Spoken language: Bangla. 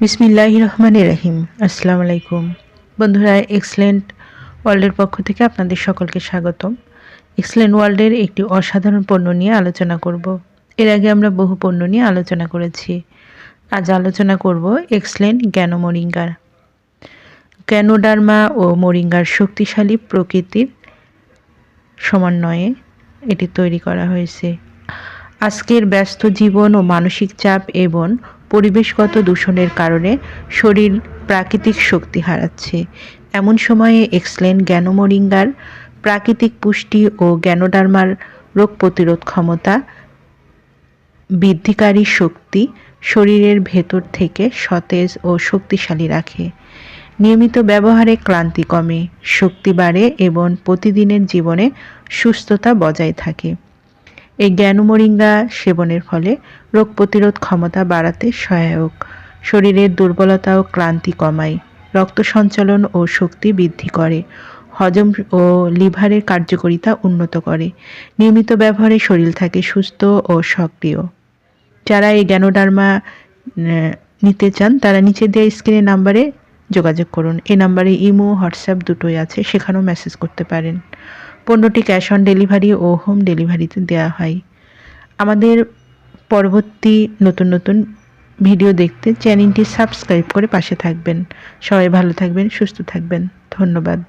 বিসমিল্লাহির রহমানির রহিম। আসসালামু আলাইকুম বন্ধুরা, এক্সেলেন্ট ওয়ার্ল্ডের পক্ষ থেকে আপনাদের সকলকে স্বাগতম। এক্সেলেন্ট ওয়ার্ল্ডের একটি অসাধারণ পণ্য নিয়ে আলোচনা করব। এর আগে আমরা বহু পণ্য নিয়ে আলোচনা করেছি। আজ আলোচনা করব এক্সেলেন্ট গ্যানো মোরিঙ্গার। গ্যানোডার্মা ও মোরিঙ্গার শক্তিশালী প্রকৃতির সমন্বয়ে এটি তৈরি করা হয়েছে। আজকের ব্যস্ত জীবন ও মানসিক চাপ এবং পরিবেশগত দূষণের কারণে শরীর প্রাকৃতিক শক্তি হারাচ্ছে। এমন সময়ে এক্সেলেন্ট গ্যানো মোরিঙ্গার প্রাকৃতিক পুষ্টি ও গ্যানোডার্মার রোগ প্রতিরোধ ক্ষমতা বৃদ্ধিকারী শক্তি শরীরের ভেতর থেকে সতেজ ও শক্তিশালী রাখে। নিয়মিত ব্যবহারে ক্লান্তি কমে, শক্তি বাড়ে এবং প্রতিদিনের জীবনে সুস্থতা বজায় থাকে। এই গ্যানো মোরিঙ্গা সেবনের ফলে রোগ প্রতিরোধ ক্ষমতা বাড়াতে সহায়ক, শরীরের দুর্বলতা ও ক্লান্তি কমায়, রক্ত সঞ্চালন ও শক্তি বৃদ্ধি করে, হজম ও লিভারের কার্যকারিতা উন্নত করে। নিয়মিত ব্যবহারে শরীর থাকে সুস্থ ও সক্রিয়। যারা এই গ্যানোডার্মা নিতে চান তারা নিচে দেওয়া স্ক্রিনের নাম্বারে যোগাযোগ করুন। এই নাম্বারে ইমো, হোয়াটসঅ্যাপ দুটোই আছে, সেখানেও মেসেজ করতে পারেন। পণ্যটি ক্যাশ অন ডেলিভারি ও হোম ডেলিভারিতে দেওয়া হয়। আমাদের পরবর্তী নতুন নতুন ভিডিও দেখতে চ্যানেলটি সাবস্ক্রাইব করে পাশে থাকবেন। সবাই ভালো থাকবেন, সুস্থ থাকবেন। ধন্যবাদ।